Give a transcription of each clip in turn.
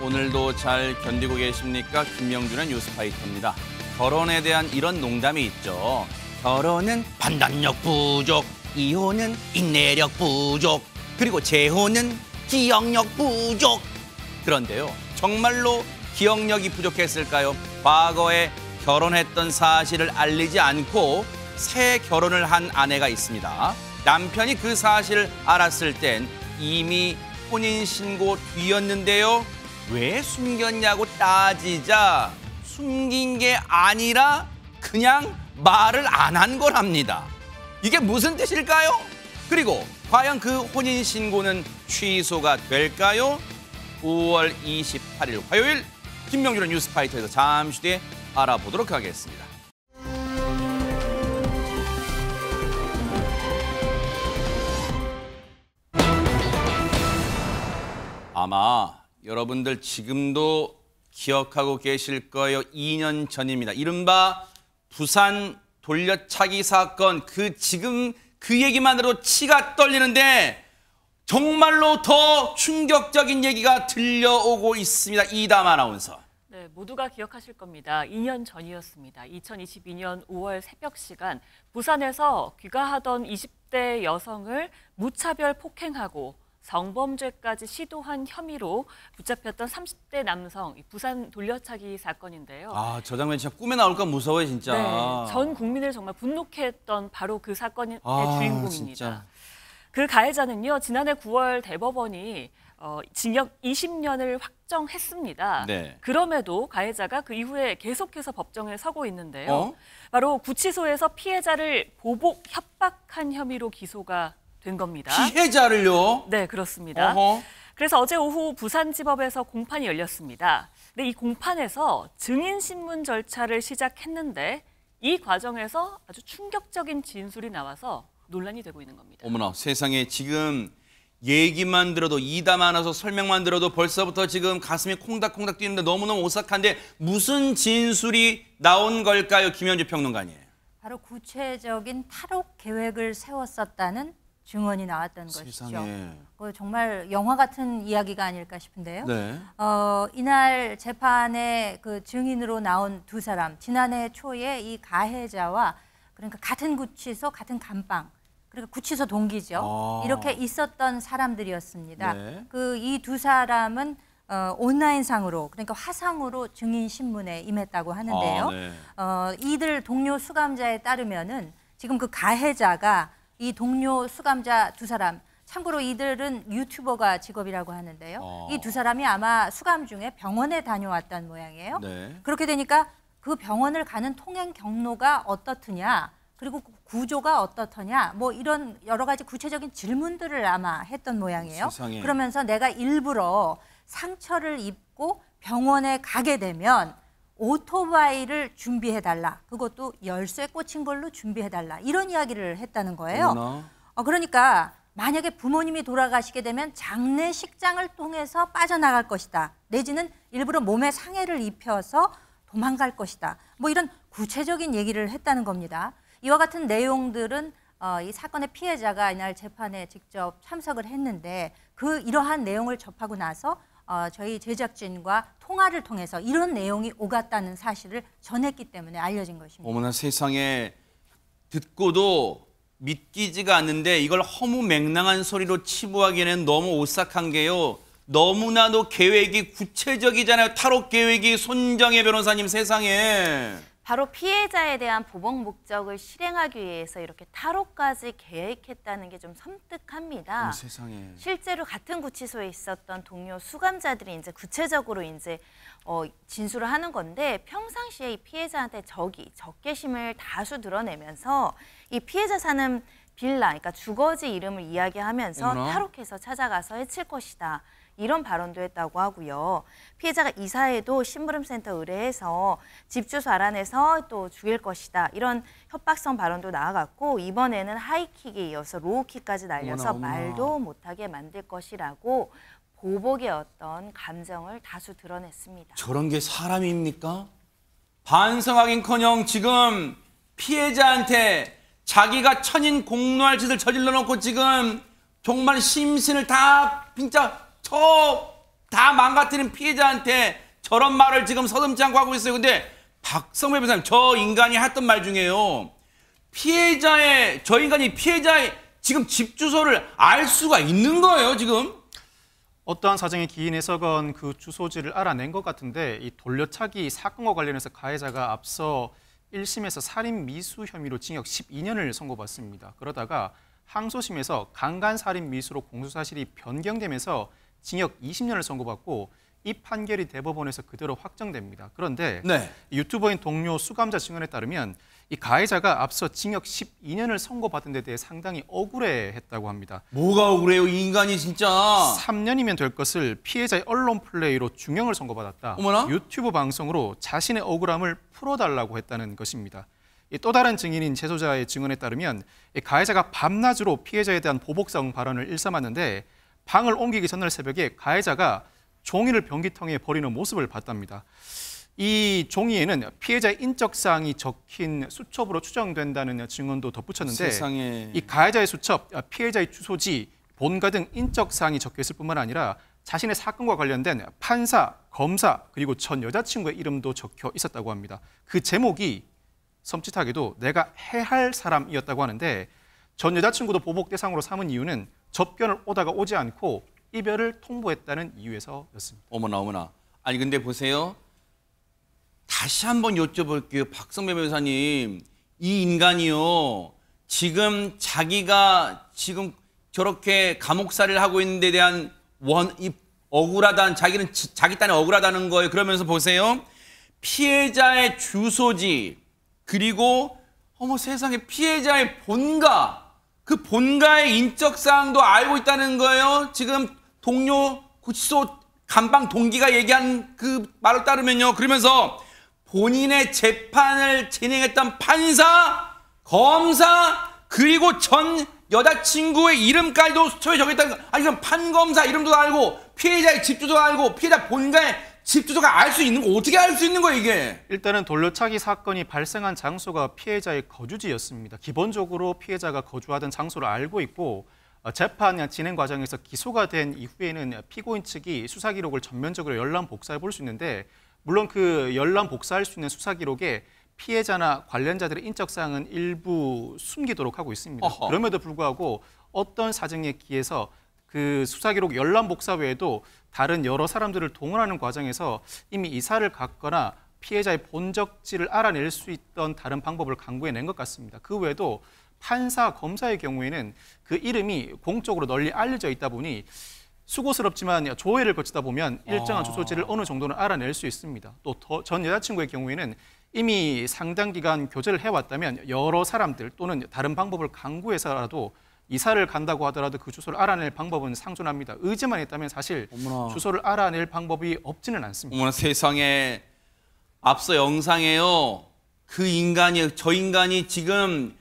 오늘도 잘 견디고 계십니까? 김명준의 뉴스파이터입니다. 결혼에 대한 이런 농담이 있죠. 결혼은 판단력 부족, 이혼은 인내력 부족, 그리고 재혼은 기억력 부족. 그런데요, 정말로 기억력이 부족했을까요? 과거에 결혼했던 사실을 알리지 않고 새 결혼을 한 아내가 있습니다. 남편이 그 사실을 알았을 땐 이미 혼인신고 뒤였는데요. 왜 숨겼냐고 따지자 숨긴 게 아니라 그냥 말을 안 한 거랍니다. 이게 무슨 뜻일까요? 그리고 과연 그 혼인신고는 취소가 될까요? 5월 28일 화요일 김명준의 뉴스파이터에서 잠시 뒤에 알아보도록 하겠습니다. 아마 여러분들 지금도 기억하고 계실 거예요. 2년 전입니다. 이른바 부산 돌려차기 사건. 지금 그 얘기만 들어도 치가 떨리는데 정말로 더 충격적인 얘기가 들려오고 있습니다. 이담 아나운서. 네, 모두가 기억하실 겁니다. 2년 전이었습니다. 2022년 5월 새벽 시간 부산에서 귀가하던 20대 여성을 무차별 폭행하고 성범죄까지 시도한 혐의로 붙잡혔던 30대 남성, 부산 돌려차기 사건인데요. 아, 저 장면 진짜 꿈에 나올까 무서워요, 진짜. 네, 전 국민을 정말 분노케 했던 바로 그 사건의 주인공입니다. 진짜. 그 가해자는요, 지난해 9월 대법원이 징역 20년을 확정했습니다. 네. 그럼에도 가해자가 그 이후에 계속해서 법정에 서고 있는데요. 바로 구치소에서 피해자를 보복 협박한 혐의로 기소가 된 겁니다. 피해자를요? 네, 그렇습니다. 그래서 어제 오후 부산지법에서 공판이 열렸습니다. 근데 이 공판에서 증인신문 절차를 시작했는데 이 과정에서 아주 충격적인 진술이 나와서 논란이 되고 있는 겁니다. 어머나, 세상에 지금 얘기만 들어도 이담 아나운서 설명만 들어도 벌써부터 지금 가슴이 콩닥콩닥 뛰는데 너무너무 오싹한데 무슨 진술이 나온 걸까요? 김현주 평론가님. 바로 구체적인 탈옥 계획을 세웠었다는 증언이 나왔던 세상에. 것이죠. 정말 영화 같은 이야기가 아닐까 싶은데요. 네. 이날 재판에 그 증인으로 나온 두 사람, 지난해 초에 이 가해자와 그러니까 같은 구치소, 같은 감방, 그러니까 구치소 동기죠. 이렇게 있었던 사람들이었습니다. 네. 이 두 사람은 온라인상으로, 그러니까 화상으로 증인신문에 임했다고 하는데요. 네. 이들 동료 수감자에 따르면은 지금 그 가해자가 이 동료 수감자 두 사람, 참고로 이들은 유튜버가 직업이라고 하는데요. 이 두 사람이 아마 수감 중에 병원에 다녀왔던 모양이에요. 네. 그렇게 되니까 그 병원을 가는 통행 경로가 어떻느냐, 그리고 구조가 어떻더냐, 뭐 이런 여러 가지 구체적인 질문들을 아마 했던 모양이에요. 세상에. 그러면서 내가 일부러 상처를 입고 병원에 가게 되면 오토바이를 준비해달라. 그것도 열쇠 꽂힌 걸로 준비해달라. 이런 이야기를 했다는 거예요. 그러니까 만약에 부모님이 돌아가시게 되면 장례식장을 통해서 빠져나갈 것이다. 내지는 일부러 몸에 상해를 입혀서 도망갈 것이다. 뭐 이런 구체적인 얘기를 했다는 겁니다. 이와 같은 내용들은 이 사건의 피해자가 이날 재판에 직접 참석을 했는데 이러한 내용을 접하고 나서 저희 제작진과 통화를 통해서 이런 내용이 오갔다는 사실을 전했기 때문에 알려진 것입니다. 어머나, 세상에 듣고도 믿기지가 않는데 이걸 허무맹랑한 소리로 치부하기에는 너무 오싹한 게요. 너무나도 계획이 구체적이잖아요. 탈옥 계획이. 손정혜 변호사님, 세상에. 바로 피해자에 대한 보복 목적을 실행하기 위해서 이렇게 탈옥까지 계획했다는 게 좀 섬뜩합니다. 세상에. 실제로 같은 구치소에 있었던 동료 수감자들이 이제 구체적으로 이제 진술을 하는 건데 평상시에 이 피해자한테 적개심을 다수 드러내면서 이 피해자 사는 빌라, 그러니까 주거지 이름을 이야기하면서 탈옥해서 찾아가서 해칠 것이다. 이런 발언도 했다고 하고요. 피해자가 이사에도 심부름센터 의뢰해서 집 주소 알아내서 또 죽일 것이다. 이런 협박성 발언도 나와갔고 이번에는 하이킥에 이어서 로우킥까지 날려서 말도 못하게 만들 것이라고 보복의 어떤 감정을 다수 드러냈습니다. 저런 게 사람입니까? 반성하긴커녕 지금 피해자한테 자기가 천인 공노할 짓을 저질러 놓고 지금 정말 심신을 다 진짜 다 망가뜨린 피해자한테 저런 말을 지금 서슴지 않고 하고 있어요. 근데 박성배 변호사님, 저 인간이 했던 말 중에요. 저 인간이 피해자의 지금 집 주소를 알 수가 있는 거예요, 지금? 어떠한 사정이 기인해서건 그 주소지를 알아낸 것 같은데 이 돌려차기 사건과 관련해서 가해자가 앞서 1심에서 살인 미수 혐의로 징역 12년을 선고받습니다. 그러다가 항소심에서 강간살인 미수로 공소사실이 변경되면서 징역 20년을 선고받고 이 판결이 대법원에서 그대로 확정됩니다. 그런데 네. 유튜버인 동료 수감자 증언에 따르면 이 가해자가 앞서 징역 12년을 선고받은 데 대해 상당히 억울해했다고 합니다. 뭐가 억울해요, 이 인간이 진짜. 3년이면 될 것을 피해자의 언론 플레이로 중형을 선고받았다. 어머나? 유튜브 방송으로 자신의 억울함을 풀어달라고 했다는 것입니다. 또 다른 증인인 재소자의 증언에 따르면 가해자가 밤낮으로 피해자에 대한 보복성 발언을 일삼았는데 방을 옮기기 전날 새벽에 가해자가 종이를 변기통에 버리는 모습을 봤답니다. 이 종이에는 피해자의 인적사항이 적힌 수첩으로 추정된다는 증언도 덧붙였는데 세상에. 이 가해자의 수첩, 피해자의 주소지, 본가 등 인적사항이 적혀 있을 뿐만 아니라 자신의 사건과 관련된 판사, 검사, 그리고 전 여자친구의 이름도 적혀 있었다고 합니다. 그 제목이 섬찟하게도 내가 해할 사람이었다고 하는데 전 여자친구도 보복 대상으로 삼은 이유는 접견을 오다가 오지 않고 이별을 통보했다는 이유에서였습니다. 어머나. 아니 근데 보세요. 다시 한번 여쭤볼게요. 박성배 변호사님. 이 인간이요. 지금 자기가 지금 저렇게 감옥살이를 하고 있는 데 대한 억울하다는, 자기는 자기 딴에 억울하다는 거예요. 그러면서 보세요. 피해자의 주소지, 그리고 어머 세상에 피해자의 본가, 그 본가의 인적사항도 알고 있다는 거예요. 지금 동료 구치소 감방 동기가 얘기한 그 말을 따르면요. 그러면서 본인의 재판을 진행했던 판사, 검사, 그리고 전 여자친구의 이름까지도 수첩에 적혀있다는 거. 아니 그럼 판검사 이름도 알고 피해자의 집 주소도 알고 피해자 본가의 집 주소가 알 수 있는 거, 어떻게 알 수 있는 거예요 이게? 일단은 돌려차기 사건이 발생한 장소가 피해자의 거주지였습니다. 기본적으로 피해자가 거주하던 장소를 알고 있고 재판 진행 과정에서 기소가 된 이후에는 피고인 측이 수사 기록을 전면적으로 열람 복사해 볼 수 있는데 물론 그 열람 복사할 수 있는 수사 기록에 피해자나 관련자들의 인적 사항은 일부 숨기도록 하고 있습니다. 어허. 그럼에도 불구하고 어떤 사정에 기해서 그 수사 기록 열람 복사 외에도 다른 여러 사람들을 동원하는 과정에서 이미 이사를 갔거나 피해자의 본적지를 알아낼 수 있던 다른 방법을 강구해낸 것 같습니다. 그 외에도 판사, 검사의 경우에는 그 이름이 공적으로 널리 알려져 있다 보니 수고스럽지만 조회를 거치다 보면 일정한 주소지를 어느 정도는 알아낼 수 있습니다. 또 전 여자친구의 경우에는 이미 상당 기간 교제를 해왔다면 여러 사람들 또는 다른 방법을 강구해서라도 이사를 간다고 하더라도 그 주소를 알아낼 방법은 상존합니다. 의지만 있다면 사실 어머나. 주소를 알아낼 방법이 없지는 않습니다. 어머나 세상에. 앞서 영상에요. 저 인간이 지금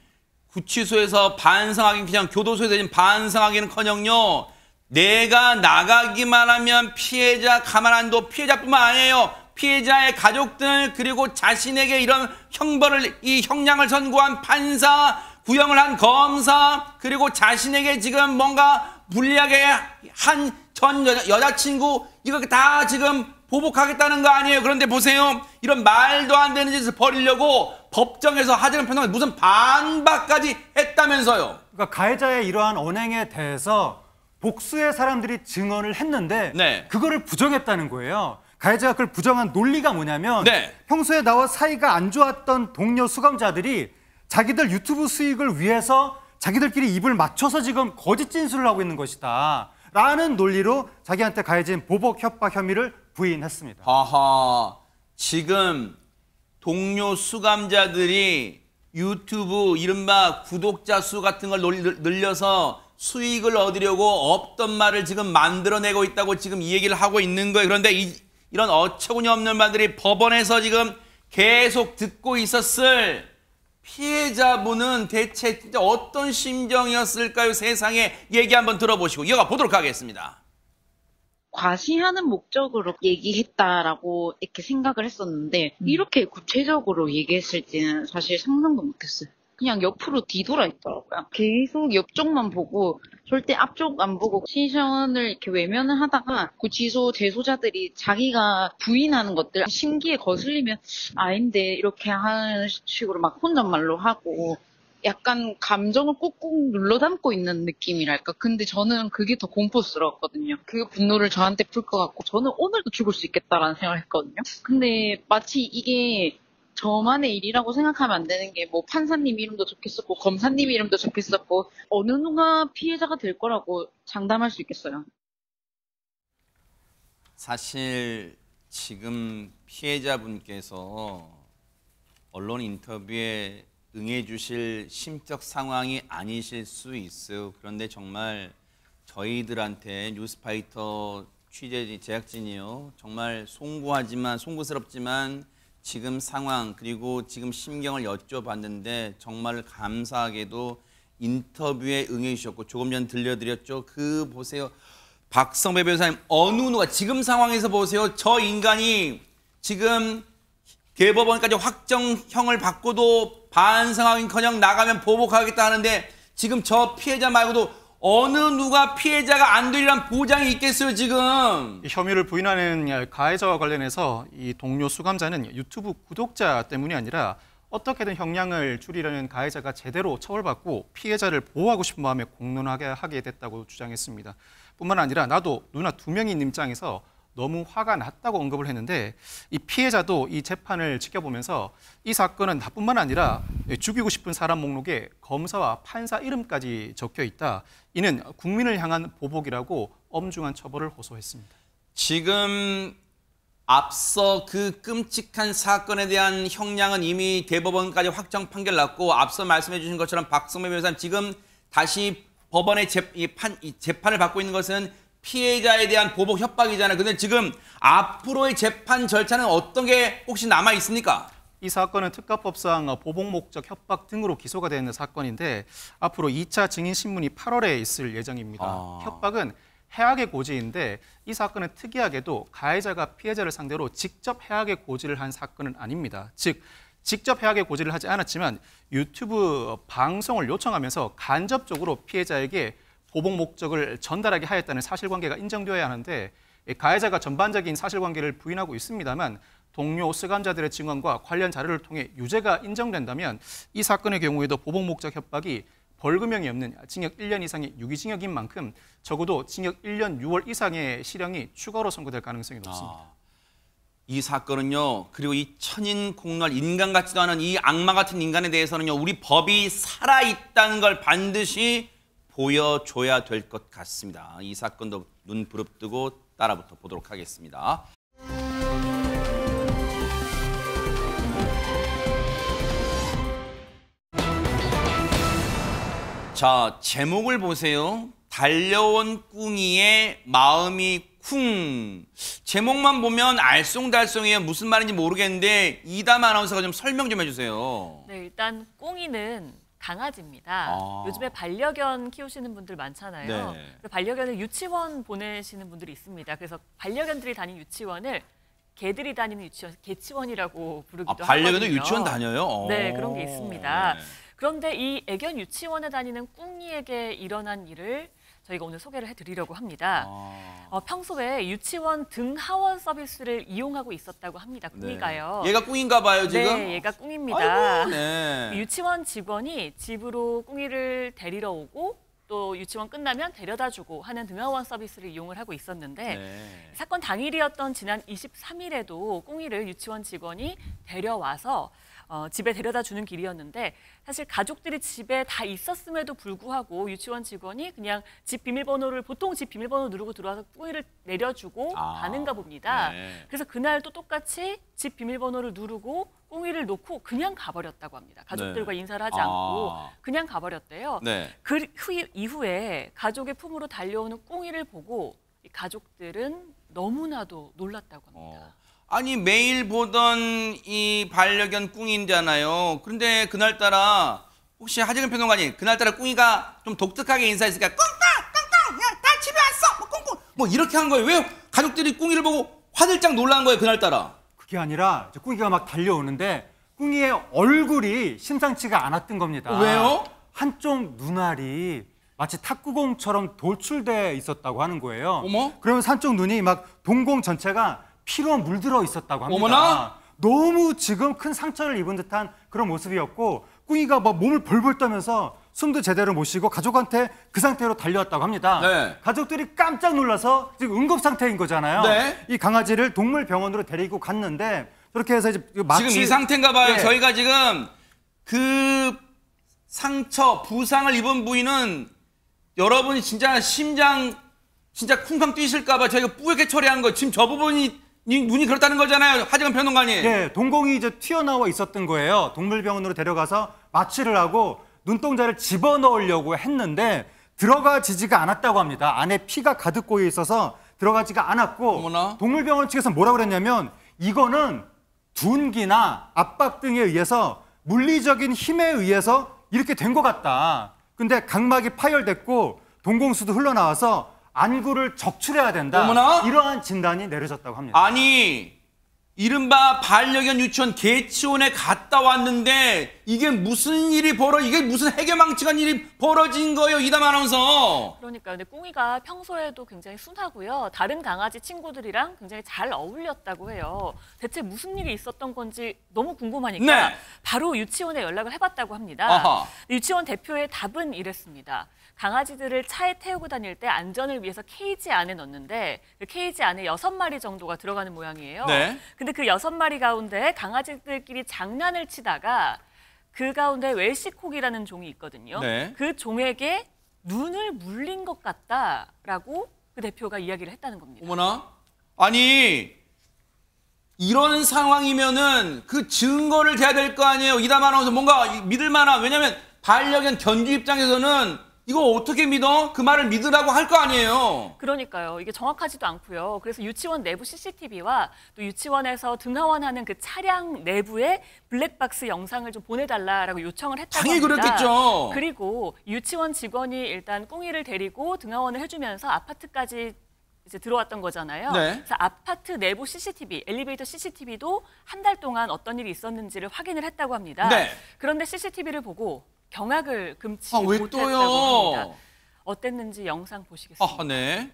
구치소에서 반성하긴 그냥 교도소에서 지금 반성하기는커녕요. 내가 나가기만 하면 피해자 가만 안 둬. 피해자뿐만 아니에요. 피해자의 가족들 그리고 자신에게 이런 형량을 선고한 판사, 구형을 한 검사, 그리고 자신에게 지금 뭔가 불리하게 한 전 여자친구 이거 다 지금 보복하겠다는 거 아니에요. 그런데 보세요. 이런 말도 안 되는 짓을 벌이려고 법정에서 하재근 판사가 무슨 반박까지 했다면서요. 그러니까 가해자의 이러한 언행에 대해서 복수의 사람들이 증언을 했는데 네. 그거를 부정했다는 거예요. 가해자가 그걸 부정한 논리가 뭐냐면 네. 평소에 나와 사이가 안 좋았던 동료 수감자들이 자기들 유튜브 수익을 위해서 자기들끼리 입을 맞춰서 지금 거짓 진술을 하고 있는 것이다 라는 논리로 자기한테 가해진 보복 협박 혐의를 부인했습니다. 하하. 지금 동료 수감자들이 유튜브 이른바 구독자 수 같은 걸 늘려서 수익을 얻으려고 없던 말을 지금 만들어내고 있다고 지금 이 얘기를 하고 있는 거예요. 그런데 이런 어처구니 없는 말들이 법원에서 지금 계속 듣고 있었을 피해자분은 대체 진짜 어떤 심정이었을까요? 세상에. 얘기 한번 들어보시고 이어가 보도록 하겠습니다. 과시하는 목적으로 얘기했다라고 이렇게 생각을 했었는데 이렇게 구체적으로 얘기했을지는 사실 상상도 못했어요. 그냥 옆으로 뒤돌아 있더라고요. 계속 옆쪽만 보고 절대 앞쪽 안 보고 시선을 이렇게 외면을 하다가 그 재소자들이 자기가 부인하는 것들 심기에 거슬리면 아닌데 이렇게 하는 식으로 막 혼잣말로 하고 약간 감정을 꾹꾹 눌러 담고 있는 느낌이랄까. 근데 저는 그게 더 공포스러웠거든요. 그 분노를 저한테 풀 것 같고 저는 오늘도 죽을 수 있겠다라는 생각을 했거든요. 근데 마치 이게 저만의 일이라고 생각하면 안 되는 게 뭐 판사님 이름도 적혔었고 검사님 이름도 적혔었고 어느 누가 피해자가 될 거라고 장담할 수 있겠어요. 사실 지금 피해자분께서 언론 인터뷰에 응해 주실 심적 상황이 아니실 수 있어요. 그런데 정말 저희들한테 뉴스파이터 취재 제작진이요. 정말 송구스럽지만 지금 상황 그리고 지금 심경을 여쭤봤는데 정말 감사하게도 인터뷰에 응해 주셨고 조금 전 들려드렸죠. 그 보세요. 박성배 변호사님 어느 누가 지금 상황에서 보세요. 저 인간이 지금 대법원까지 확정형을 받고도 반성하긴커녕 나가면 보복하겠다 하는데 지금 저 피해자 말고도 어느 누가 피해자가 안 되리란 보장이 있겠어요 지금. 혐의를 부인하는 가해자와 관련해서 이 동료 수감자는 유튜브 구독자 때문이 아니라 어떻게든 형량을 줄이려는 가해자가 제대로 처벌받고 피해자를 보호하고 싶은 마음에 공론하게 하게 됐다고 주장했습니다. 뿐만 아니라 나도 누나 2명이 있는 입장에서 너무 화가 났다고 언급을 했는데 이 피해자도 이 재판을 지켜보면서 이 사건은 나뿐만 아니라 죽이고 싶은 사람 목록에 검사와 판사 이름까지 적혀 있다. 이는 국민을 향한 보복이라고 엄중한 처벌을 호소했습니다. 지금 앞서 그 끔찍한 사건에 대한 형량은 이미 대법원까지 확정 판결 났고 앞서 말씀해 주신 것처럼 박성배 변호사님 지금 다시 법원의 재판을 받고 있는 것은 피해자에 대한 보복 협박이잖아요. 근데 지금 앞으로의 재판 절차는 어떤 게 혹시 남아 있습니까? 이 사건은 특가법상 보복 목적 협박 등으로 기소가 되는 사건인데 앞으로 2차 증인 신문이 8월에 있을 예정입니다. 협박은 해악의 고지인데 이 사건은 특이하게도 가해자가 피해자를 상대로 직접 해악의 고지를 한 사건은 아닙니다. 즉 직접 해악의 고지를 하지 않았지만 유튜브 방송을 요청하면서 간접적으로 피해자에게 보복 목적을 전달하게 하였다는 사실관계가 인정되어야 하는데 가해자가 전반적인 사실관계를 부인하고 있습니다만 동료 수감자들의 증언과 관련 자료를 통해 유죄가 인정된다면 이 사건의 경우에도 보복 목적 협박이 벌금형이 없는 징역 1년 이상의 유기징역인 만큼 적어도 징역 1년 6월 이상의 실형이 추가로 선고될 가능성이 높습니다. 이 사건은요. 그리고 이 천인공노할 인간 같지도 않은 이 악마 같은 인간에 대해서는요. 우리 법이 살아있다는 걸 반드시 보여줘야 될 것 같습니다. 이 사건도 눈 부릅뜨고 따라붙어 보도록 하겠습니다. 자, 제목을 보세요. 달려온 꿍이의 마음이 쿵. 제목만 보면 알쏭달쏭해요. 무슨 말인지 모르겠는데 이담 아나운서가 좀 설명 좀 해주세요. 네, 일단 꿍이는 강아지입니다. 요즘에 반려견 키우시는 분들 많잖아요. 네. 그래서 반려견을 유치원 보내시는 분들이 있습니다. 그래서 반려견들이 다니는 유치원을 개들이 다니는 유치원, 개치원이라고 부르기도 하거든요. 반려견도 유치원 다녀요? 네, 그런 게 있습니다. 네. 그런데 이 애견 유치원에 다니는 꿍이에게 일어난 일을 저희가 오늘 소개를 해드리려고 합니다. 평소에 유치원 등하원 서비스를 이용하고 있었다고 합니다. 꿍이가요. 네. 얘가 꿍인가 봐요, 지금? 네, 얘가 꿍입니다. 아이고, 네. 유치원 직원이 집으로 꿍이를 데리러 오고 또 유치원 끝나면 데려다주고 하는 등하원 서비스를 이용을 하고 있었는데 네. 사건 당일이었던 지난 23일에도 꿍이를 유치원 직원이 데려와서 집에 데려다 주는 길이었는데 사실 가족들이 집에 다 있었음에도 불구하고 유치원 직원이 그냥 집 비밀번호를 보통 집 비밀번호 누르고 들어와서 꿍이를 내려주고 가는가 봅니다. 네. 그래서 그날 또 똑같이 집 비밀번호를 누르고 꿍이를 놓고 그냥 가버렸다고 합니다. 가족들과 네. 인사를 하지 않고 그냥 가버렸대요. 네. 그 이후에 가족의 품으로 달려오는 꿍이를 보고 이 가족들은 너무나도 놀랐다고 합니다. 아니 매일 보던 이 반려견 꿍이잖아요. 그런데 그날따라 혹시 하재근 평론가님 그날따라 꿍이가 좀 독특하게 인사했으니까 꿍꿍 야, 나 집에 왔어 뭐 꿍꿍 뭐 이렇게 한 거예요. 왜 가족들이 꿍이를 보고 화들짝 놀란 거예요 그날따라? 그게 아니라 꿍이가 막 달려오는데 꿍이의 얼굴이 심상치가 않았던 겁니다. 왜요? 한쪽 눈알이 마치 탁구공처럼 돌출돼 있었다고 하는 거예요. 어머? 그러면서 한쪽 눈이 막 동공 전체가 피로 물들어 있었다고 합니다. 어머나? 너무 지금 큰 상처를 입은 듯한 그런 모습이었고 꿍이가 막 몸을 벌벌 떠면서 숨도 제대로 못 쉬고 가족한테 그 상태로 달려왔다고 합니다. 네. 가족들이 깜짝 놀라서 지금 응급 상태인 거잖아요. 네. 이 강아지를 동물병원으로 데리고 갔는데 그렇게 해서 이제 마취 지금 이 상태인가 봐요. 예. 저희가 지금 그 상처, 부상을 입은 부위는 여러분이 진짜 심장 진짜 쿵쾅 뛰실까 봐 저희가 뿌옇게 처리한 거 지금 저 부분이 눈이 그렇다는 거잖아요. 하재근 평론가님. 예, 동공이 이제 튀어나와 있었던 거예요. 동물병원으로 데려가서 마취를 하고 눈동자를 집어넣으려고 했는데 들어가지지가 않았다고 합니다. 안에 피가 가득 고여 있어서 들어가지가 않았고 어머나. 동물병원 측에서 뭐라고 그랬냐면 이거는 둔기나 압박 등에 의해서 물리적인 힘에 의해서 이렇게 된 것 같다. 근데 각막이 파열됐고 동공수도 흘러나와서 안구를 적출해야 된다. 어머나. 이러한 진단이 내려졌다고 합니다. 아니 이른바 반려견 유치원 개치원에 갔다 왔는데 이게 무슨 일이 이게 무슨 해괴망측한 일이 벌어진 거예요, 이담 아나운서. 그러니까요. 근데 꿍이가 평소에도 굉장히 순하고요. 다른 강아지 친구들이랑 굉장히 잘 어울렸다고 해요. 대체 무슨 일이 있었던 건지 너무 궁금하니까 네. 바로 유치원에 연락을 해봤다고 합니다. 아하. 유치원 대표의 답은 이랬습니다. 강아지들을 차에 태우고 다닐 때 안전을 위해서 케이지 안에 넣는데 그 케이지 안에 6마리 정도가 들어가는 모양이에요. 네. 근데 그 6마리 가운데 강아지들끼리 장난을 치다가 그 가운데 웰시콕이라는 종이 있거든요. 네. 그 종에게 눈을 물린 것 같다라고 그 대표가 이야기를 했다는 겁니다. 어머나. 아니 이런 상황이면은 그 증거를 대야 될 거 아니에요. 이담 아나운서 뭔가 믿을 만한, 왜냐면 반려견 견주 입장에서는 이거 어떻게 믿어? 그 말을 믿으라고 할 거 아니에요. 그러니까요. 이게 정확하지도 않고요. 그래서 유치원 내부 CCTV와 또 유치원에서 등하원하는 그 차량 내부에 블랙박스 영상을 좀 보내달라라고 요청을 했다고 당연히 합니다. 그랬겠죠. 그리고 유치원 직원이 일단 꿍이를 데리고 등하원을 해주면서 아파트까지 이제 들어왔던 거잖아요. 네. 그래서 아파트 내부 CCTV, 엘리베이터 CCTV도 한 달 동안 어떤 일이 있었는지를 확인을 했다고 합니다. 네. 그런데 CCTV를 보고 경악을 금치 아, 왜 못했다고 또요? 합니다. 어땠는지 영상 보시겠습니다. 아, 네.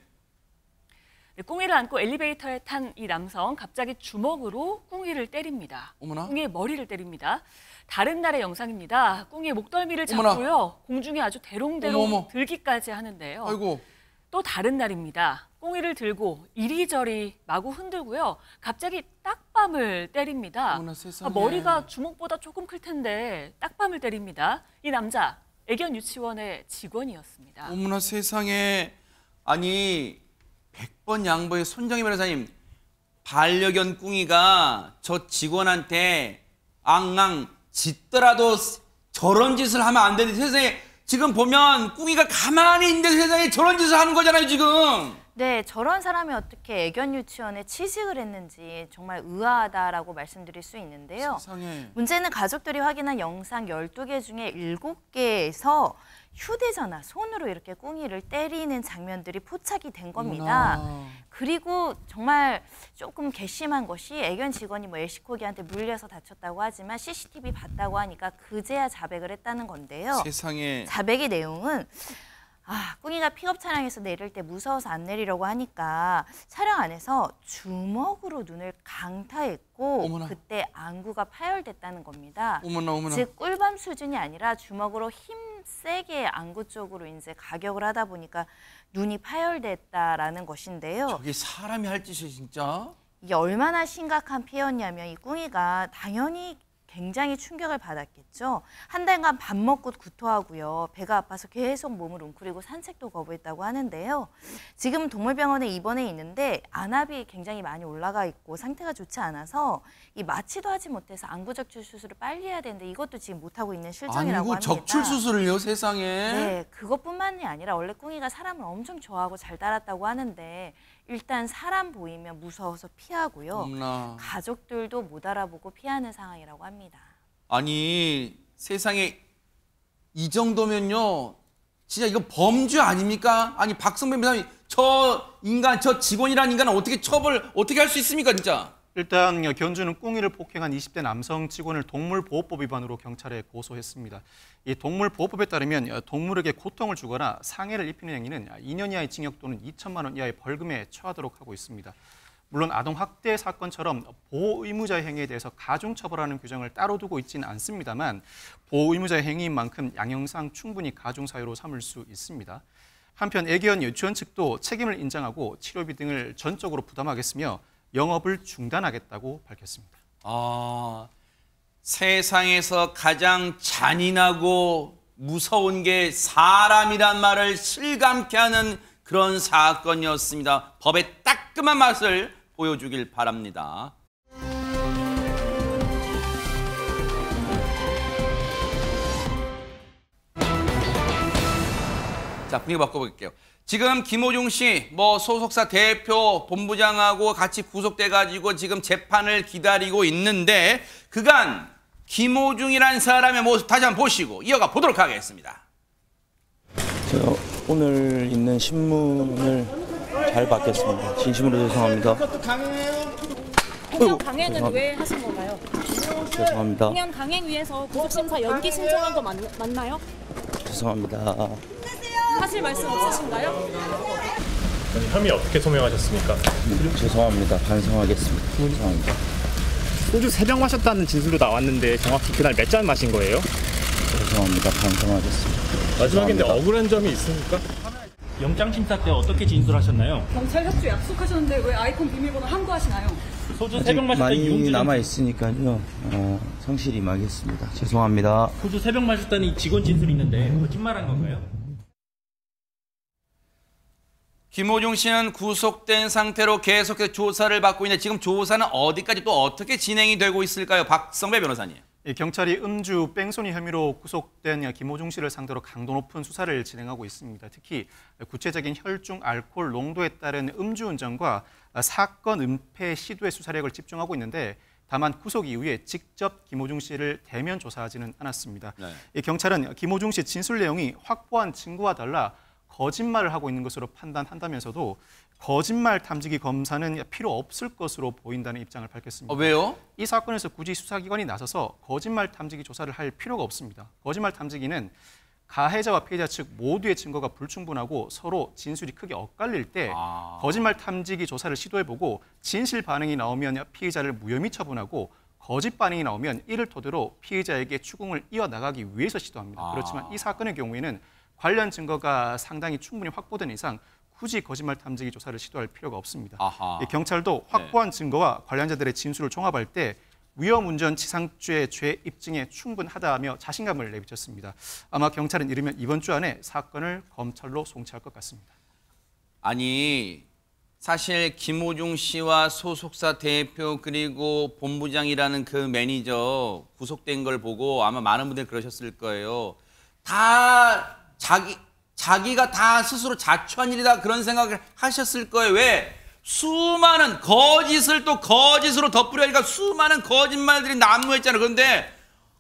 네, 꿍이를 안고 엘리베이터에 탄 이 남성 갑자기 주먹으로 꿍이를 때립니다. 어머나. 꿍이의 머리를 때립니다. 다른 날의 영상입니다. 꿍이의 목덜미를 어머나. 잡고요. 공중에 아주 대롱대롱 어머. 들기까지 하는데요. 아이고. 또 다른 날입니다. 꽁이를 들고 이리저리 마구 흔들고요. 갑자기 딱밤을 때립니다. 어머나 세상에. 머리가 주먹보다 조금 클 텐데 딱밤을 때립니다. 이 남자 애견 유치원의 직원이었습니다. 어머나 세상에. 아니 100번 양보의 손정희 변호사님, 반려견 꿍이가 저 직원한테 앙앙 짖더라도 저런 짓을 하면 안 되는데 세상에 지금 보면 꿍이가 가만히 있는데 세상에 저런 짓을 하는 거잖아요 지금. 네, 저런 사람이 어떻게 애견 유치원에 취직을 했는지 정말 의아하다라고 말씀드릴 수 있는데요. 세상에. 문제는 가족들이 확인한 영상 12개 중에 7개에서 휴대전화, 손으로 이렇게 꿍이를 때리는 장면들이 포착이 된 겁니다. 어머나. 그리고 정말 조금 괘씸한 것이 애견 직원이 엘시코기한테 물려서 다쳤다고 하지만 CCTV 봤다고 하니까 그제야 자백을 했다는 건데요. 세상에. 자백의 내용은 꿍이가 픽업 차량에서 내릴 때 무서워서 안 내리려고 하니까 차량 안에서 주먹으로 눈을 강타했고 어머나. 그때 안구가 파열됐다는 겁니다. 어머나 어머나. 즉 꿀밤 수준이 아니라 주먹으로 힘 세게 안구 쪽으로 이제 가격을 하다 보니까 눈이 파열됐다라는 것인데요. 저게 사람이 할 짓이 진짜. 이게 얼마나 심각한 피해였냐면 이 꿍이가 당연히 굉장히 충격을 받았겠죠. 한 달간 밥 먹고 구토하고요. 배가 아파서 계속 몸을 웅크리고 산책도 거부했다고 하는데요. 지금 동물병원에 입원해 있는데 안압이 굉장히 많이 올라가 있고 상태가 좋지 않아서 이 마취도 하지 못해서 안구 적출 수술을 빨리 해야 되는데 이것도 지금 못하고 있는 실정이라고 안구 합니다. 적출 수술을요 세상에. 네, 그것뿐만이 아니라 원래 꿍이가 사람을 엄청 좋아하고 잘 따랐다고 하는데 일단 사람 보이면 무서워서 피하고요. 어머나. 가족들도 못 알아보고 피하는 상황이라고 합니다. 아니 세상에 이 정도면요 진짜 이거 범죄 아닙니까? 아니 박성배 변호사님 저 인간 저 직원이라는 인간은 어떻게 처벌 어떻게 할 수 있습니까 진짜? 일단 견주는 꿍이를 폭행한 20대 남성 직원을 동물보호법 위반으로 경찰에 고소했습니다. 이 동물보호법에 따르면 동물에게 고통을 주거나 상해를 입히는 행위는 2년 이하의 징역 또는 2천만 원 이하의 벌금에 처하도록 하고 있습니다. 물론 아동학대 사건처럼 보호의무자의 행위에 대해서 가중처벌하는 규정을 따로 두고 있지는 않습니다만 보호의무자의 행위인 만큼 양형상 충분히 가중사유로 삼을 수 있습니다. 한편 애견 유치원 측도 책임을 인정하고 치료비 등을 전적으로 부담하겠으며 영업을 중단하겠다고 밝혔습니다. 세상에서 가장 잔인하고 무서운 게 사람이란 말을 실감케 하는 그런 사건이었습니다. 법의 따끔한 맛을 보여주길 바랍니다. 자, 분위기 바꿔볼게요. 지금 김호중 씨, 소속사 대표, 본부장하고 같이 구속돼가지고 지금 재판을 기다리고 있는데 그간 김호중이라는 사람의 모습 다시 한번 보시고 이어가 보도록 하겠습니다. 제가 오늘 있는 신문을 잘 받겠습니다. 진심으로 죄송합니다. 공연 강행은 왜 하신 건가요? 죄송합니다. 공연 강행 위해서 구속심사 연기 신청한 거 맞나요? 죄송합니다. 하실 말씀 없으신가요? 혐의 어떻게 소명하셨습니까? 죄송합니다. 반성하겠습니다. 죄송합니다. 소주 3병 마셨다는 진술로 나왔는데 정확히 그날 몇 잔 마신 거예요? 죄송합니다. 반성하겠습니다. 마지막인데 억울한 점이 있습니까? 영장 심사 때 어떻게 진술하셨나요? 경찰 협조 약속하셨는데 왜 아이폰 비밀번호 함구하시나요? 소주 3병 마셨다 많이 남아 있으니까요. 성실히 임하겠습니다. 죄송합니다. 소주 3병 마셨다는 직원 진술이 있는데 거짓말한 건가요? 김호중 씨는 구속된 상태로 계속해서 조사를 받고 있는데 지금 조사는 어디까지 또 어떻게 진행이 되고 있을까요? 박성배 변호사님. 경찰이 음주 뺑소니 혐의로 구속된 김호중 씨를 상대로 강도 높은 수사를 진행하고 있습니다. 특히 구체적인 혈중 알코올 농도에 따른 음주운전과 사건 은폐 시도의 수사력을 집중하고 있는데 다만 구속 이후에 직접 김호중 씨를 대면 조사하지는 않았습니다. 네. 경찰은 김호중 씨 진술 내용이 확보한 증거와 달라 거짓말을 하고 있는 것으로 판단한다면서도 거짓말 탐지기 검사는 필요 없을 것으로 보인다는 입장을 밝혔습니다. 왜요? 이 사건에서 굳이 수사기관이 나서서 거짓말 탐지기 조사를 할 필요가 없습니다. 거짓말 탐지기는 가해자와 피해자 측 모두의 증거가 불충분하고 서로 진술이 크게 엇갈릴 때 거짓말 탐지기 조사를 시도해보고 진실 반응이 나오면 피해자를 무혐의 처분하고 거짓 반응이 나오면 이를 토대로 피해자에게 추궁을 이어나가기 위해서 시도합니다. 그렇지만 이 사건의 경우에는 관련 증거가 상당히 충분히 확보된 이상 굳이 거짓말 탐지기 조사를 시도할 필요가 없습니다. 경찰도 확보한 증거와 관련자들의 진술을 종합할 때 위험운전 치상죄 죄 입증에 충분하다며 자신감을 내비쳤습니다. 아마 경찰은 이르면 이번 주 안에 사건을 검찰로 송치할 것 같습니다. 아니, 사실 김호중 씨와 소속사 대표 그리고 본부장이라는 그 매니저 구속된 걸 보고 아마 많은 분들이 그러셨을 거예요. 다 자기가 다 스스로 자초한 일이다 그런 생각을 하셨을 거예요. 왜? 수많은 거짓을 또 거짓으로 덮으려니까 수많은 거짓말들이 난무했잖아요. 그런데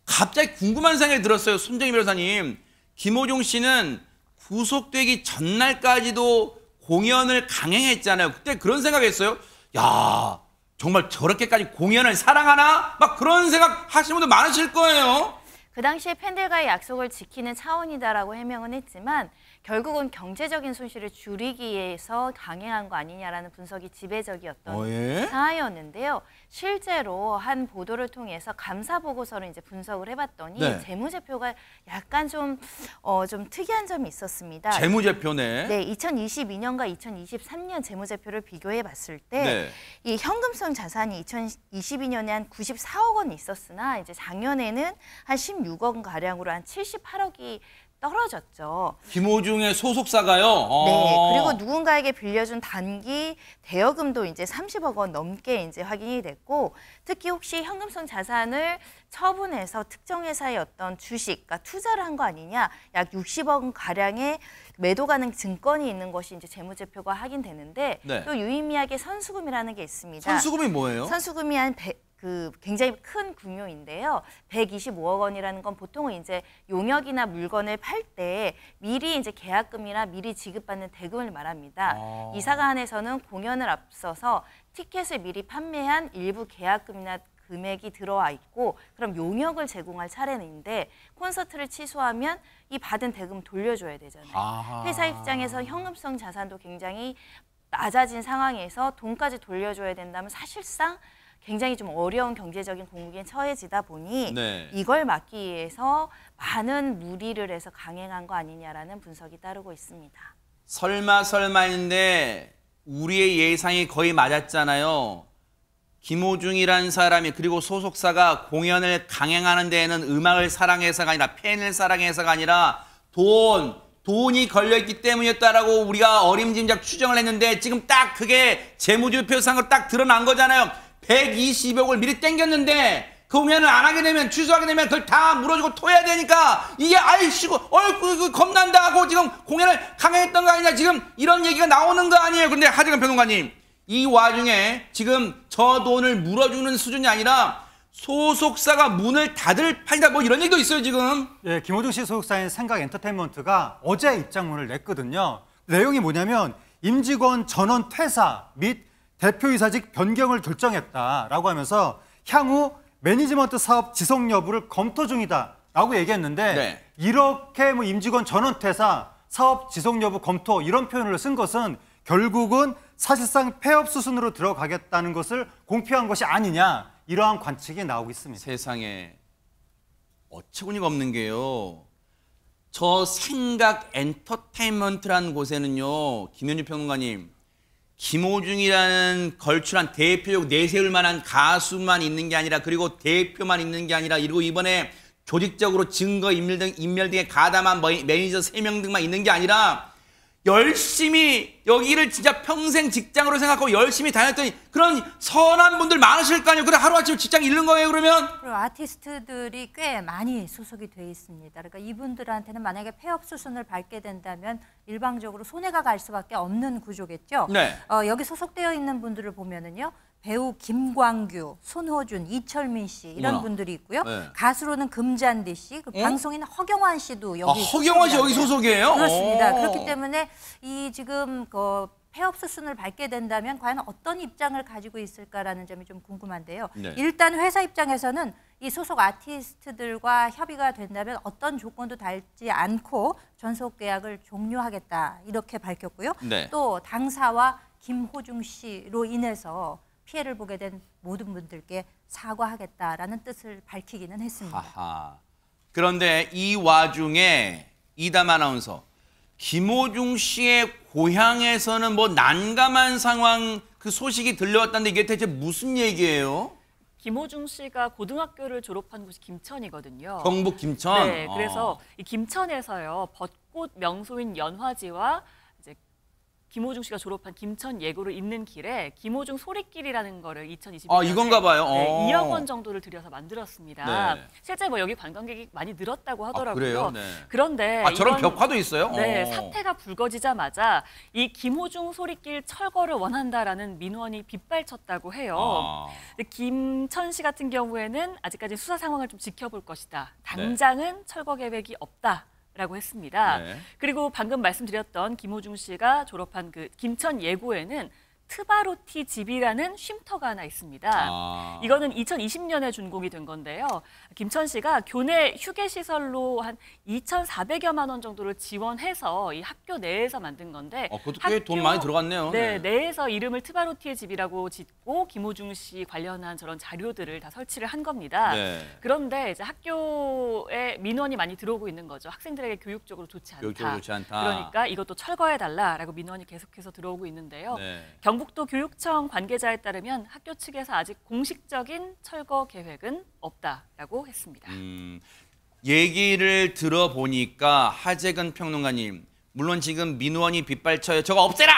갑자기 궁금한 생각이 들었어요. 손정희 변호사님. 김호중 씨는 구속되기 전날까지도 공연을 강행했잖아요. 그때 그런 생각했어요. 야, 정말 저렇게까지 공연을 사랑하나? 막 그런 생각 하시는 분들 많으실 거예요. 그 당시에 팬들과의 약속을 지키는 차원이다라고 해명은 했지만 결국은 경제적인 손실을 줄이기 위해서 강행한 거 아니냐라는 분석이 지배적이었던 상황이었는데요. 실제로 한 보도를 통해서 감사 보고서를 이제 분석을 해봤더니 재무제표가 약간 좀 특이한 점이 있었습니다. 재무제표네. 네, 2022년과 2023년 재무제표를 비교해봤을 때 이 현금성 자산이 2022년에 한 94억 원이 있었으나 이제 작년에는 한 16억 원 가량으로 한 78억이 떨어졌죠. 김호중의 소속사가요? 네, 그리고 누군가에게 빌려준 단기 대여금도 이제 30억 원 넘게 이제 확인이 됐고, 특히 혹시 현금성 자산을 처분해서 특정 회사의 어떤 주식, 그러니까 투자를 한 거 아니냐, 약 60억 원 가량의 매도 가능 증권이 있는 것이 이제 재무제표가 확인되는데 또 유의미하게 선수금이라는 게 있습니다. 선수금이 뭐예요? 선수금이 한 그 굉장히 큰 궁요인데요. 125억 원이라는 건 보통은 이제 용역이나 물건을 팔 때 미리 이제 계약금이나 미리 지급받는 대금을 말합니다. 이 사안에서는 공연을 앞서서 티켓을 미리 판매한 일부 계약금이나 금액이 들어와 있고 그럼 용역을 제공할 차례인데 콘서트를 취소하면 이 받은 대금 돌려줘야 되잖아요. 회사 입장에서 현금성 자산도 굉장히 낮아진 상황에서 돈까지 돌려줘야 된다면 사실상 굉장히 좀 어려운 경제적인 공국에 처해지다 보니 네. 이걸 막기 위해서 많은 무리를 해서 강행한 거 아니냐라는 분석이 따르고 있습니다. 설마인데 우리의 예상이 거의 맞았잖아요. 김호중이라는 사람이 그리고 소속사가 공연을 강행하는 데에는 음악을 사랑해서가 아니라 팬을 사랑해서가 아니라 돈이 걸려있기 때문이었다라고 우리가 어림짐작 추정을 했는데 지금 딱 그게 재무제표상으로 딱 드러난 거잖아요. 120억을 미리 땡겼는데 그 공연을 안 하게 되면 취소하게 되면 그걸 다 물어주고 토해야 되니까 이게 아이씨고 겁난다 하고 지금 공연을 강행했던 거 아니냐 지금 이런 얘기가 나오는 거 아니에요. 근데 하재근 평론가님 이 와중에 지금 저 돈을 물어주는 수준이 아니라 소속사가 문을 닫을 판이다 뭐 이런 얘기도 있어요 지금. 예, 김호중 씨 소속사인 생각 엔터테인먼트가 어제 입장문을 냈거든요. 내용이 뭐냐면 임직원 전원 퇴사 및 대표이사직 변경을 결정했다라고 하면서 향후 매니지먼트 사업 지속 여부를 검토 중이다라고 얘기했는데 네. 이렇게 뭐 임직원 전원 퇴사, 사업 지속 여부 검토 이런 표현을 쓴 것은 결국은 사실상 폐업 수순으로 들어가겠다는 것을 공표한 것이 아니냐 이러한 관측이 나오고 있습니다. 세상에 어처구니가 없는 게요. 저 생각 엔터테인먼트라는 곳에는요. 김현주 평론가님. 김호중이라는 걸출한 대표적 내세울 만한 가수만 있는 게 아니라 그리고 대표만 있는 게 아니라 그리고 이번에 조직적으로 증거 인멸 등에 가담한 매니저 3명 등만 있는 게 아니라 열심히 여기를 진짜 평생 직장으로 생각하고 열심히 다녔더니 그런 선한 분들 많으실 거 아니에요. 그래 하루아침에 직장 잃는 거예요 그러면? 그리고 아티스트들이 꽤 많이 소속이 돼 있습니다. 그러니까 이분들한테는 만약에 폐업 수순을 밟게 된다면 일방적으로 손해가 갈 수밖에 없는 구조겠죠. 네. 여기 소속되어 있는 분들을 보면은요. 배우 김광규, 손호준, 이철민 씨 이런 분들이 있고요. 네. 가수로는 금잔디 씨, 그 방송인 허경환 씨도 여기 허경환 씨 여기 소속이에요? 그렇습니다. 오. 그렇기 때문에 이 지금 그 폐업 수순을 밟게 된다면 과연 어떤 입장을 가지고 있을까라는 점이 좀 궁금한데요. 네. 일단 회사 입장에서는 이 소속 아티스트들과 협의가 된다면 어떤 조건도 달지 않고 전속 계약을 종료하겠다 이렇게 밝혔고요. 네. 또 당사와 김호중 씨로 인해서 피해를 보게 된 모든 분들께 사과하겠다라는 뜻을 밝히기는 했습니다. 하하. 그런데 이 와중에 이담 아나운서 김호중 씨의 고향에서는 뭐 난감한 상황 그 소식이 들려왔다는데 이게 대체 무슨 얘기예요? 김호중 씨가 고등학교를 졸업한 곳이 김천이거든요. 경북 김천? 네, 그래서 이 김천에서요 벚꽃 명소인 연화지와 이제 김호중 씨가 졸업한 김천 예고를 잇는 길에 김호중 소리길이라는 거를 2022년에 이건가 봐요. 네, 2억 원 정도를 들여서 만들었습니다. 네. 실제 뭐 여기 관광객이 많이 늘었다고 하더라고요. 그래요? 네. 그런데 저런 벽화도 있어요? 네, 사태가 불거지자마자 이 김호중 소리길 철거를 원한다라는 민원이 빗발쳤다고 해요. 근데 김천시 같은 경우에는 아직까지 수사 상황을 좀 지켜볼 것이다. 당장은 철거 계획이 없다. 라고 했습니다. 네. 그리고 방금 말씀드렸던 김호중 씨가 졸업한 그 김천 예고에는 트바로티 집이라는 쉼터가 하나 있습니다. 이거는 2020년에 준공이 된 건데요. 김천시가 교내 휴게시설로 한 2,400여만 원 정도를 지원해서 이 학교 내에서 만든 건데 그것도 꽤 돈 많이 들어갔네요. 네, 내에서 이름을 트바로티의 집이라고 짓고 김호중 씨 관련한 저런 자료들을 다 설치를 한 겁니다. 네. 그런데 이제 학교에 민원이 많이 들어오고 있는 거죠. 학생들에게 교육적으로 좋지 않다. 교육적으로 좋지 않다. 그러니까 이것도 철거해달라라고 민원이 계속해서 들어오고 있는데요. 네. 경북도 교육청 관계자에 따르면 학교 측에서 아직 공식적인 철거 계획은 없다라고 했습니다. 얘기를 들어보니까 하재근 평론가님, 물론 지금 민원이 빗발쳐요. 저거 없애라!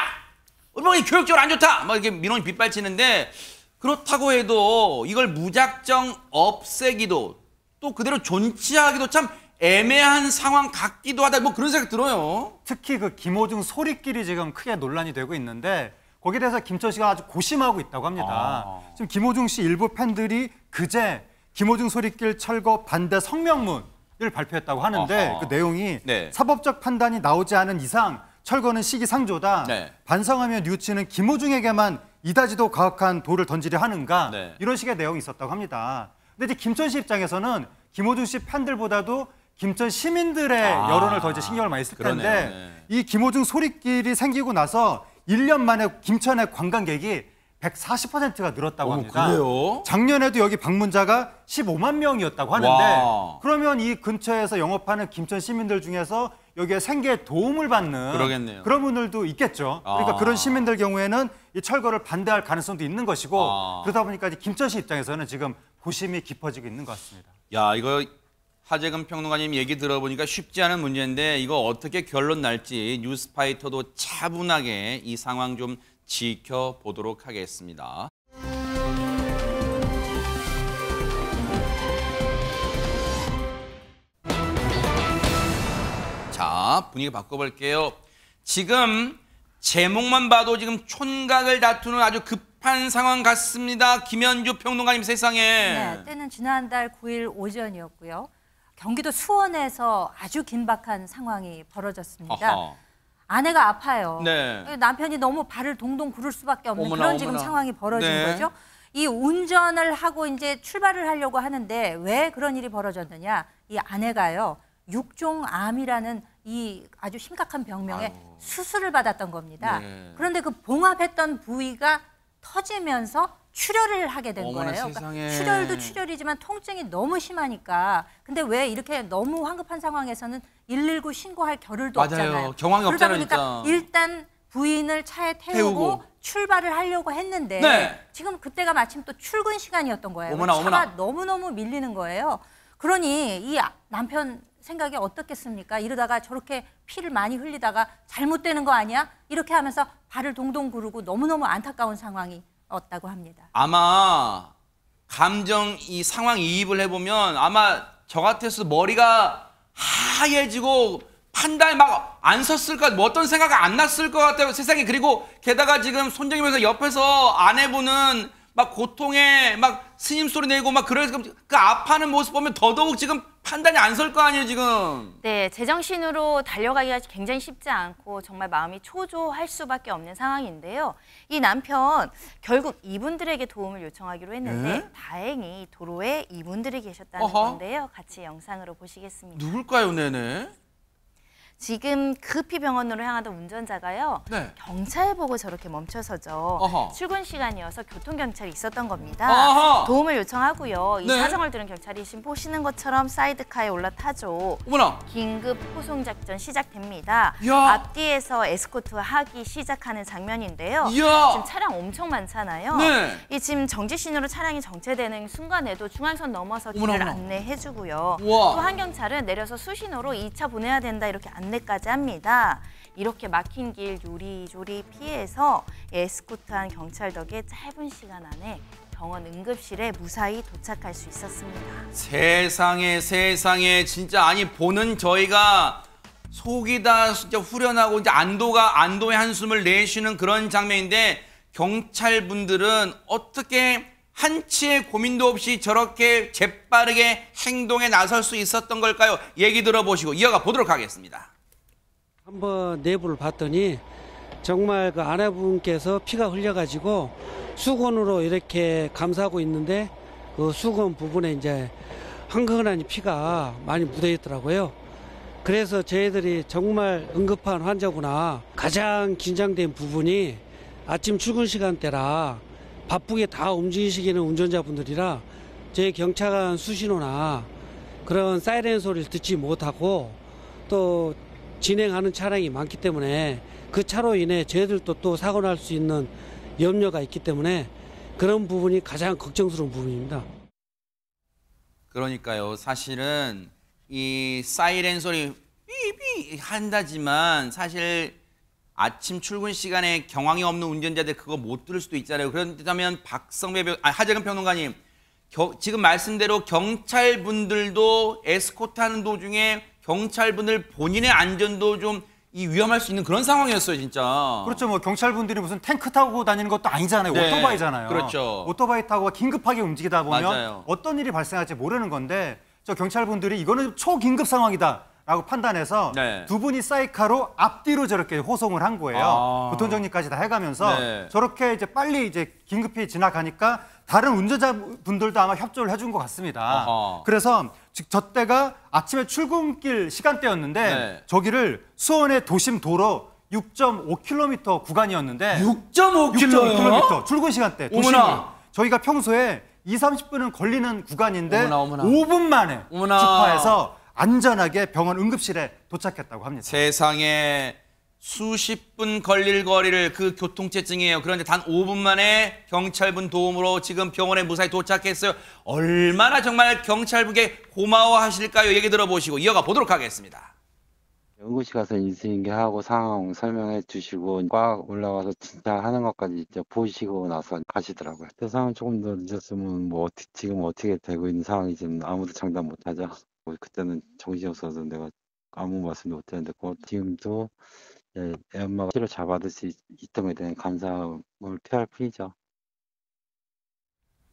얼마나 교육적으로 안 좋다! 막 이렇게 민원이 빗발치는데 그렇다고 해도 이걸 무작정 없애기도 또 그대로 존치하기도 참 애매한 상황 같기도 하다. 뭐 그런 생각 들어요. 특히 그 김호중 소리끼리 지금 크게 논란이 되고 있는데 거기에 대해서 김천 씨가 아주 고심하고 있다고 합니다. 지금 김호중 씨 일부 팬들이 그제 김호중 소리길 철거 반대 성명문을 발표했다고 하는데 그 내용이 네. 사법적 판단이 나오지 않은 이상 철거는 시기상조다. 네. 반성하며 뉘우치는 김호중에게만 이다지도 가혹한 돌을 던지려 하는가. 네. 이런 식의 내용이 있었다고 합니다. 근데 이제 김천 씨 입장에서는 김호중 씨 팬들보다도 김천 시민들의 여론을 더 이제 신경을 많이 쓸 텐데 그러네요. 네. 이 김호중 소리길이 생기고 나서 1년 만에 김천의 관광객이 140%가 늘었다고 합니다. 그래요? 작년에도 여기 방문자가 15만 명이었다고 하는데 와. 그러면 이 근처에서 영업하는 김천 시민들 중에서 여기에 생계에 도움을 받는 그러겠네요. 그런 분들도 있겠죠. 그러니까 그런 시민들 경우에는 이 철거를 반대할 가능성도 있는 것이고 그러다 보니까 이제 김천시 입장에서는 지금 고심이 깊어지고 있는 것 같습니다. 야, 이거 하재근 평론가님 얘기 들어보니까 쉽지 않은 문제인데 이거 어떻게 결론 날지 뉴스파이터도 차분하게 이 상황 좀 지켜보도록 하겠습니다. 자, 분위기 바꿔볼게요. 지금 제목만 봐도 지금 촌각을 다투는 아주 급한 상황 같습니다. 김현주 평론가님 세상에. 네, 때는 지난달 9일 오전이었고요. 경기도 수원에서 아주 긴박한 상황이 벌어졌습니다. 어허. 아내가 아파요. 네. 남편이 너무 발을 동동 구를 수밖에 없는 어머나, 그런 지금 어머나. 상황이 벌어진 네. 거죠. 이 운전을 하고 이제 출발을 하려고 하는데 왜 그런 일이 벌어졌느냐? 이 아내가요. 육종암이라는 이 아주 심각한 병명에 수술을 받았던 겁니다. 네. 그런데 그 봉합했던 부위가 터지면서 출혈을 하게 된 어머나, 거예요. 세상에. 출혈도 출혈이지만 통증이 너무 심하니까. 근데 왜 이렇게 너무 황급한 상황에서는 119 신고할 겨를도 맞아요. 없잖아요. 경황이 그러다 없잖아요, 보니까 진짜. 일단 부인을 차에 태우고 태우고. 출발을 하려고 했는데 네. 지금 그때가 마침 또 출근 시간이었던 거예요. 어머나, 차가 어머나. 너무너무 밀리는 거예요. 그러니 이 남편 생각이 어떻겠습니까? 이러다가 저렇게 피를 많이 흘리다가 잘못되는 거 아니야? 이렇게 하면서 발을 동동 구르고 너무너무 안타까운 상황이었다고 합니다. 아마 감정 이 상황 이입을 해보면 아마 저 같아서 머리가 하얘지고 판단이 막 안 섰을 것 같아요. 뭐 어떤 생각이 안 났을 것 같아요. 세상에. 그리고 게다가 지금 손정임에서 옆에서 아내분은 막 고통에 막 스님 소리 내고 막 그래서 그 아파하는 모습 보면 더더욱 지금 판단이 안 설 거 아니에요, 지금. 네, 제정신으로 달려가기가 굉장히 쉽지 않고 정말 마음이 초조할 수밖에 없는 상황인데요. 이 남편 결국 이분들에게 도움을 요청하기로 했는데 네? 다행히 도로에 이분들이 계셨다는 어허. 건데요. 같이 영상으로 보시겠습니다. 누굴까요, 네네? 지금 급히 병원으로 향하던 운전자가요. 네. 경찰 보고 저렇게 멈춰서죠. 어허. 출근 시간이어서 교통경찰이 있었던 겁니다. 어허. 도움을 요청하고요. 이 네. 사정을 들은 경찰이 지금 보시는 것처럼 사이드카에 올라타죠. 어머나. 긴급 호송작전 시작됩니다. 이야. 앞뒤에서 에스코트 하기 시작하는 장면인데요. 이야. 지금 차량 엄청 많잖아요. 네. 이 지금 정지 신호로 차량이 정체되는 순간에도 중앙선 넘어서 길을 어머나, 어머나. 안내해주고요. 우와. 또 한 경찰은 내려서 수신호로 2차 보내야 된다 이렇게 안내까지 합니다. 이렇게 막힌 길 요리조리 피해서 에스코트한 경찰 덕에 짧은 시간 안에 병원 응급실에 무사히 도착할 수 있었습니다. 세상에 진짜 아니 보는 저희가 속이 다 진짜 후련하고 이제 안도의 한숨을 내쉬는 그런 장면인데 경찰분들은 어떻게 한치의 고민도 없이 저렇게 재빠르게 행동에 나설 수 있었던 걸까요? 얘기 들어보시고 이어가 보도록 하겠습니다. 한번 내부를 봤더니 정말 그 아내분께서 피가 흘려가지고 수건으로 이렇게 감싸고 있는데 그 수건 부분에 이제 흥건한 피가 많이 묻어 있더라고요. 그래서 저희들이 정말 응급한 환자구나. 가장 긴장된 부분이 아침 출근 시간대라 바쁘게 다 움직이시기는 운전자분들이라 저희 경찰관 수신호나 그런 사이렌 소리를 듣지 못하고 또 진행하는 차량이 많기 때문에 그 차로 인해 저희들도 또 사고 날 수 있는 염려가 있기 때문에 그런 부분이 가장 걱정스러운 부분입니다. 그러니까요. 사실은 이 사이렌 소리 삐삐 한다지만 사실 아침 출근 시간에 경황이 없는 운전자들 그거 못 들을 수도 있잖아요. 그렇다면 하재근 평론가님, 지금 말씀대로 경찰분들도 에스코트하는 도중에 경찰분들 본인의 안전도 좀 이 위험할 수 있는 그런 상황이었어요, 진짜. 그렇죠. 뭐 경찰분들이 무슨 탱크 타고 다니는 것도 아니잖아요. 네, 오토바이잖아요. 그렇죠. 오토바이 타고 긴급하게 움직이다 보면 맞아요. 어떤 일이 발생할지 모르는 건데 저 경찰분들이 이거는 초긴급 상황이다라고 판단해서 네. 두 분이 사이카로 앞뒤로 저렇게 호송을 한 거예요. 교통 정리까지 다 해가면서 네. 저렇게 이제 빨리 이제 긴급히 지나가니까 다른 운전자분들도 아마 협조를 해준 것 같습니다. 어허. 그래서 즉 저 때가 아침에 출근길 시간대였는데 네. 저기를 수원의 도심 도로 6.5km 구간이었는데 6.5km요? 출근 시간대 어머나. 도심을 저희가 평소에 2~30분은 걸리는 구간인데 어머나. 5분 만에 어머나. 주파해서 안전하게 병원 응급실에 도착했다고 합니다. 세상에 수십 분 걸릴 거리를 그 교통체증이에요. 그런데 단 5분 만에 경찰분 도움으로 지금 병원에 무사히 도착했어요. 얼마나 정말 경찰분께 고마워하실까요? 얘기 들어보시고 이어가 보도록 하겠습니다. 응급실 가서 인수인계하고 상황 설명해 주시고 꽉 올라가서 진짜 하는 것까지 이제 보시고 나서 가시더라고요. 세상은 조금 더 늦었으면 뭐 지금 어떻게 되고 있는 상황인지는 아무도 장담 못하죠. 그때는 정신이 없어서 내가 아무 말씀도 못했는데 지금도 애 엄마가 치료 잘 받을 수 있던 것에 대한 감사함을 표할 뿐이죠.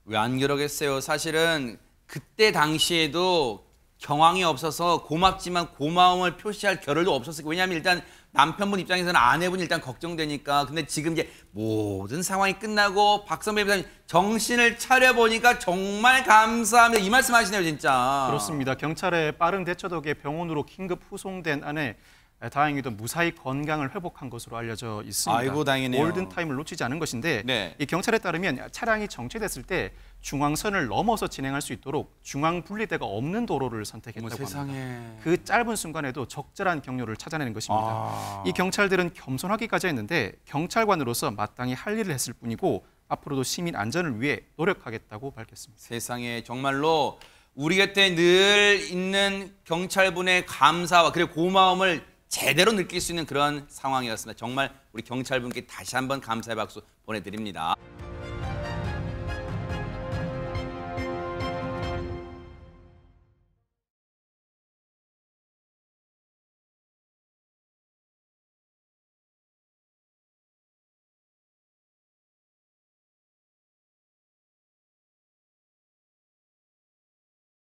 왜 안 그러겠어요? 사실은 그때 당시에도 경황이 없어서 고맙지만 고마움을 표시할 겨를도 없었어요. 왜냐하면 일단 남편분 입장에서는 아내분이 일단 걱정되니까. 근데 지금 이제 모든 상황이 끝나고 박선배 변호사님 정신을 차려보니까 정말 감사합니다. 이 말씀 하시네요, 진짜. 그렇습니다. 경찰의 빠른 대처 덕에 병원으로 긴급 후송된 아내 다행히도 무사히 건강을 회복한 것으로 알려져 있습니다. 아이고, 다행이네요. 골든타임을 놓치지 않은 것인데 네. 이 경찰에 따르면 차량이 정체됐을 때 중앙선을 넘어서 진행할 수 있도록 중앙 분리대가 없는 도로를 선택했다고 합니다. 세상에. 그 짧은 순간에도 적절한 경로를 찾아내는 것입니다. 이 경찰들은 겸손하기까지 했는데 경찰관으로서 마땅히 할 일을 했을 뿐이고 앞으로도 시민 안전을 위해 노력하겠다고 밝혔습니다. 세상에 정말로 우리 곁에 늘 있는 경찰분의 감사와 그리고 고마움을 제대로 느낄 수 있는 그런 상황이었습니다. 정말 우리 경찰분께 다시 한번 감사의 박수 보내드립니다.